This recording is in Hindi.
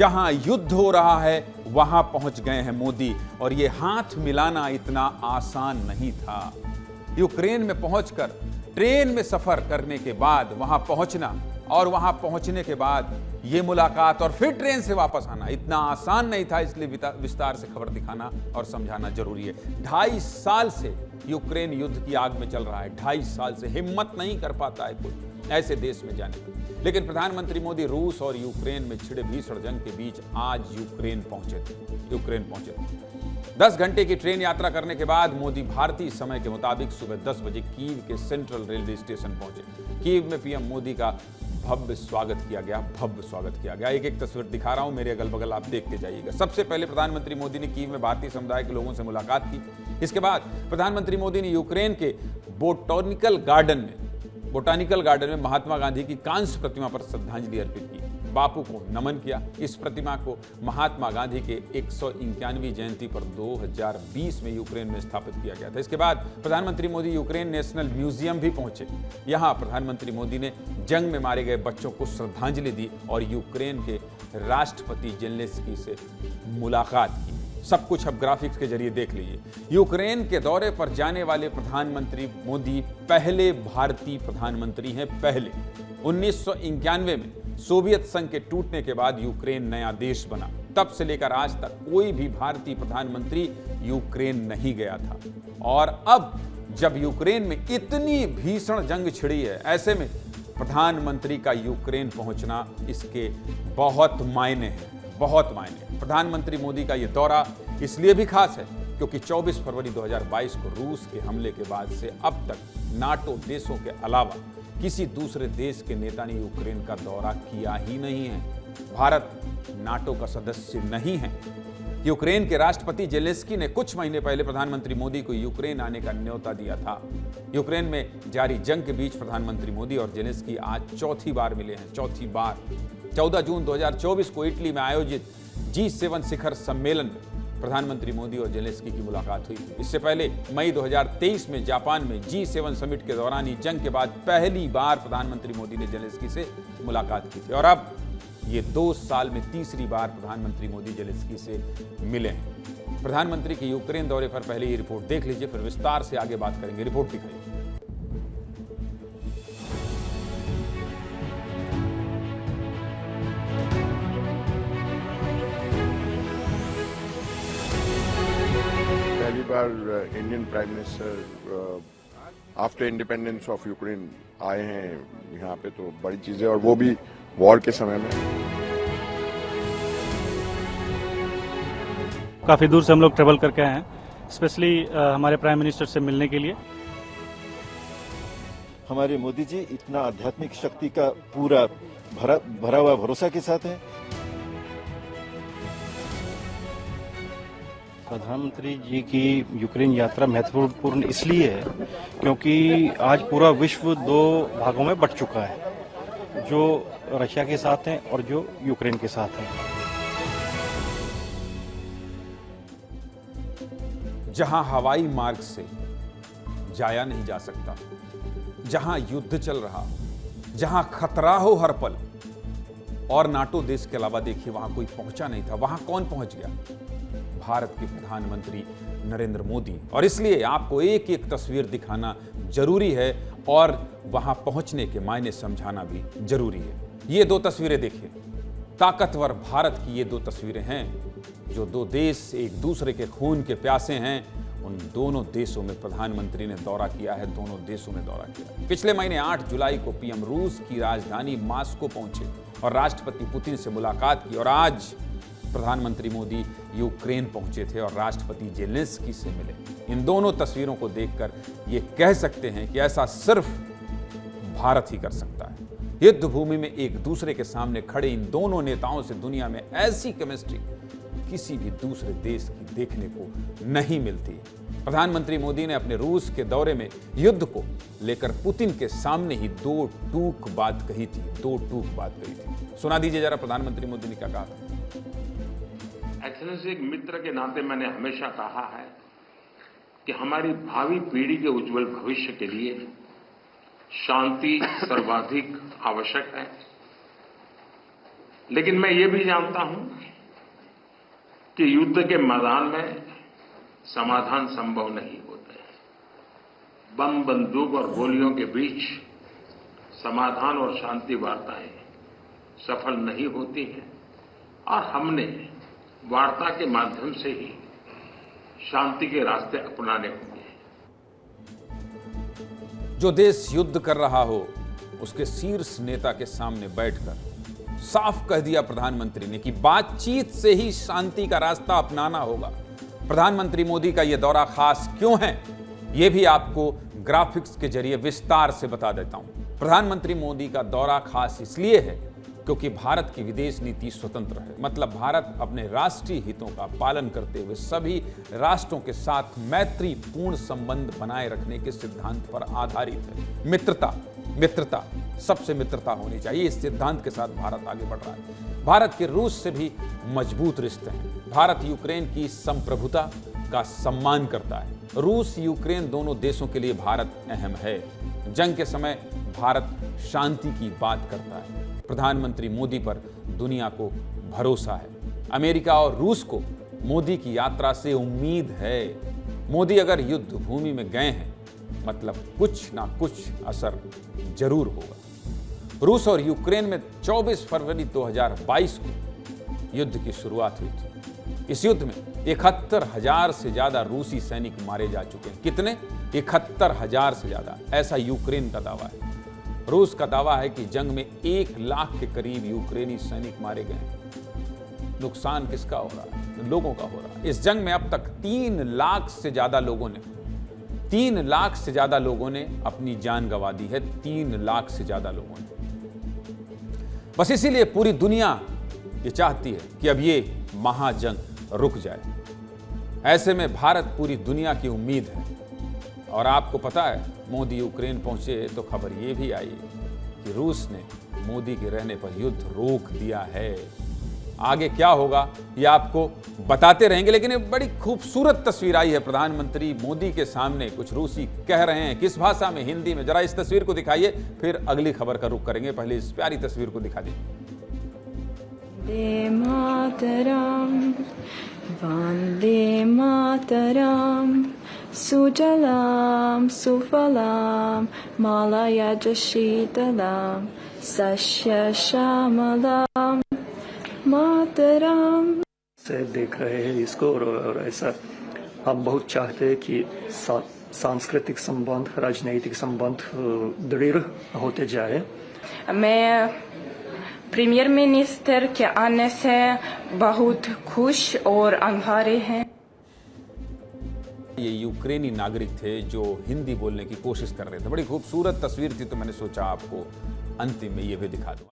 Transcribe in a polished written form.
जहां युद्ध हो रहा है वहां पहुंच गए हैं मोदी। और ये हाथ मिलाना इतना आसान नहीं था। यूक्रेन में पहुंचकर ट्रेन में सफर करने के बाद वहां पहुंचना और वहां पहुंचने के बाद ये मुलाकात और फिर ट्रेन से वापस आना इतना आसान नहीं था। इसलिए विस्तार से खबर दिखाना और समझाना जरूरी है। 2.5 साल से यूक्रेन युद्ध की आग में चल रहा है। 2.5 साल से हिम्मत नहीं कर पाता है कोई ऐसे देश में जाने की। लेकिन प्रधानमंत्री मोदी रूस और यूक्रेन में छिड़े भीषण जंग के बीच आज यूक्रेन पहुंचे थे। 10 घंटे की ट्रेन यात्रा करने के बाद मोदी भारतीय समय के मुताबिक सुबह 10 बजे कीव के सेंट्रल रेलवे स्टेशन पहुंचे। कीव में पीएम मोदी का भव्य स्वागत किया गया। एक एक तस्वीर दिखा रहा हूं, मेरे अगल बगल आप देखते जाइएगा। सबसे पहले प्रधानमंत्री मोदी ने कीव में भारतीय समुदाय के लोगों से मुलाकात की। इसके बाद प्रधानमंत्री मोदी ने यूक्रेन के बोटानिकल गार्डन में महात्मा गांधी की कांस्य प्रतिमा पर श्रद्धांजलि अर्पित की, बापू को नमन किया। इस प्रतिमा को महात्मा गांधी के 191वीं जयंती पर 2020 में यूक्रेन में स्थापित किया गया था। इसके बाद प्रधानमंत्री मोदी यूक्रेन नेशनल म्यूजियम भी पहुंचे। यहां प्रधानमंत्री मोदी ने जंग में मारे गए बच्चों को श्रद्धांजलि दी और यूक्रेन के राष्ट्रपति जेलेंस्की से मुलाकात की। सब कुछ अब ग्राफिक्स के जरिए देख लीजिए। यूक्रेन के दौरे पर जाने वाले प्रधानमंत्री मोदी पहले भारतीय प्रधानमंत्री हैं। पहले 1991 में सोवियत संघ के टूटने के बाद यूक्रेन नया देश बना। तब से लेकर आज तक कोई भी भारतीय प्रधानमंत्री यूक्रेन नहीं गया था। और अब जब यूक्रेन में इतनी भीषण जंग छिड़ी है, ऐसे में प्रधानमंत्री का यूक्रेन पहुंचना इसके बहुत मायने हैं। प्रधानमंत्री मोदी का यह दौरा इसलिए भी खास है क्योंकि 24 फरवरी 2022 को रूस के हमले के बाद से अब तक नाटो देशों के अलावा किसी दूसरे देश के नेता ने यूक्रेन का दौरा किया ही नहीं है। भारत नाटो का सदस्य नहीं है। यूक्रेन के राष्ट्रपति जेलेंस्की ने कुछ महीने पहले प्रधानमंत्री मोदी को यूक्रेन आने का न्योता दिया था। यूक्रेन में जारी जंग के बीच प्रधानमंत्री मोदी और जेलेंस्की आज चौथी बार मिले हैं। 14 जून 2024 को इटली में आयोजित G7 शिखर सम्मेलन में प्रधानमंत्री मोदी और जेलेंस्की की मुलाकात हुई थी। इससे पहले मई 2023 में जापान में G7 समिट के दौरान ही जंग के बाद पहली बार प्रधानमंत्री मोदी ने जेलेंस्की से मुलाकात की थी। और अब ये 2 साल में तीसरी बार प्रधानमंत्री मोदी जेलेंस्की से मिले हैं। प्रधानमंत्री के यूक्रेन दौरे पर पहले ये रिपोर्ट देख लीजिए, फिर विस्तार से आगे बात करेंगे। रिपोर्ट दिखाइए। पहली बार Indian prime minister after independence of Ukraine आए हैं यहाँ पे, तो बड़ी चीजें, और वो भी वॉर के समय में। काफी दूर से हम लोग ट्रेवल करके आए हैं, स्पेशली हमारे प्राइम मिनिस्टर से मिलने के लिए। हमारे मोदी जी इतना आध्यात्मिक शक्ति का पूरा भरा हुआ भरोसा के साथ हैं। प्रधानमंत्री जी की यूक्रेन यात्रा महत्वपूर्ण इसलिए है क्योंकि आज पूरा विश्व 2 भागों में बंट चुका है, जो रशिया के साथ हैं और जो यूक्रेन के साथ हैं। जहां हवाई मार्ग से जाया नहीं जा सकता, जहां युद्ध चल रहा, जहां खतरा हो हर पल, और नाटो देश के अलावा देखिए वहां कोई पहुंचा नहीं था, वहां कौन पहुंच गया? भारत के प्रधानमंत्री नरेंद्र मोदी। और इसलिए आपको एक एक तस्वीर दिखाना जरूरी है और वहां पहुंचने के मायने समझाना भी जरूरी है। ये 2 तस्वीरें देखिए, ताकतवर भारत की ये 2 तस्वीरें हैं। जो 2 देश एक दूसरे के खून के प्यासे हैं, उन दोनों देशों में प्रधानमंत्री ने दौरा किया है, दोनों देशों में दौरा किया। पिछले महीने 8 जुलाई को पीएम रूस की राजधानी मास्को पहुंचे और राष्ट्रपति पुतिन से मुलाकात की। और आज प्रधानमंत्री मोदी यूक्रेन पहुंचे थे और राष्ट्रपति जेलेंस्की से मिले। इन दोनों तस्वीरों को देखकर ये कह सकते हैं कि ऐसा सिर्फ भारत ही कर सकता है। युद्ध भूमि में एक दूसरे के सामने खड़े इन दोनों नेताओं से दुनिया में ऐसी केमिस्ट्री किसी भी दूसरे देश की देखने को नहीं मिलती। प्रधानमंत्री मोदी ने अपने रूस के दौरे में युद्ध को लेकर पुतिन के सामने ही 2 टूक बात कही थी। सुना दीजिए जरा प्रधानमंत्री मोदी ने क्या कहा था। एक्सेलेंसी, एक मित्र के नाते मैंने हमेशा कहा है कि हमारी भावी पीढ़ी के उज्जवल भविष्य के लिए शांति सर्वाधिक आवश्यक है। लेकिन मैं ये भी जानता हूं कि युद्ध के मैदान में समाधान संभव नहीं होते। बम, बंदूक और गोलियों के बीच समाधान और शांति वार्ताएं सफल नहीं होती हैं और हमने वार्ता के माध्यम से ही शांति के रास्ते अपनाने होंगे। जो देश युद्ध कर रहा हो उसके शीर्ष नेता के सामने बैठकर साफ कह दिया प्रधानमंत्री ने कि बातचीत से ही शांति का रास्ता अपनाना होगा। प्रधानमंत्री मोदी का यह दौरा खास क्यों है, यह भी आपको ग्राफिक्स के जरिए विस्तार से बता देता हूं। प्रधानमंत्री मोदी का दौरा खास इसलिए है क्योंकि भारत की विदेश नीति स्वतंत्र है। मतलब भारत अपने राष्ट्रीय हितों का पालन करते हुए सभी राष्ट्रों के साथ मैत्रीपूर्ण संबंध बनाए रखने के सिद्धांत पर आधारित है। मित्रता सबसे मित्रता होनी चाहिए, इस सिद्धांत के साथ भारत आगे बढ़ रहा है। भारत के रूस से भी मजबूत रिश्ते हैं। भारत यूक्रेन की संप्रभुता का सम्मान करता है। रूस यूक्रेन दोनों देशों के लिए भारत अहम है। जंग के समय भारत शांति की बात करता है। प्रधानमंत्री मोदी पर दुनिया को भरोसा है। अमेरिका और रूस को मोदी की यात्रा से उम्मीद है। मोदी अगर युद्ध भूमि में गए हैं मतलब कुछ ना कुछ असर जरूर होगा। रूस और यूक्रेन में 24 फरवरी 2022 को युद्ध की शुरुआत हुई थी। इस युद्ध में 71,000 से ज्यादा रूसी सैनिक मारे जा चुके हैं। कितने? 71,000 से ज्यादा, ऐसा यूक्रेन का दावा है। रूस का दावा है कि जंग में 1 लाख के करीब यूक्रेनी सैनिक मारे गए हैं। नुकसान किसका हो रहा है? लोगों का हो रहा है। इस जंग में अब तक 3 लाख से ज्यादा लोगों ने अपनी जान गंवा दी है। 3 लाख से ज्यादा लोगों ने। बस इसीलिए पूरी दुनिया ये चाहती है कि अब ये महाजंग रुक जाए। ऐसे में भारत पूरी दुनिया की उम्मीद है। और आपको पता है, मोदी यूक्रेन पहुंचे तो खबर ये भी आई कि रूस ने मोदी के रहने पर युद्ध रोक दिया है। आगे क्या होगा ये आपको बताते रहेंगे, लेकिन एक बड़ी खूबसूरत तस्वीर आई है। प्रधानमंत्री मोदी के सामने कुछ रूसी कह रहे हैं। किस भाषा में? हिंदी में। जरा इस तस्वीर को दिखाइए, फिर अगली खबर का रुख करेंगे। पहले इस प्यारी तस्वीर को दिखा दीजिए। वंदे मातरम सुजलाम सुफलाम मलयज शीतलाम सस्य श्यामलाम मातरम। से देख रहे हैं इसको और ऐसा हम बहुत चाहते हैं कि सांस्कृतिक संबंध, राजनीतिक संबंध दृढ़ होते जाए। मैं प्रीमियर मिनिस्टर के आने से बहुत खुश और आभारी हैं। ये यूक्रेनी नागरिक थे जो हिंदी बोलने की कोशिश कर रहे थे। बड़ी खूबसूरत तस्वीर थी, तो मैंने सोचा आपको अंतिम में ये भी दिखा दूं।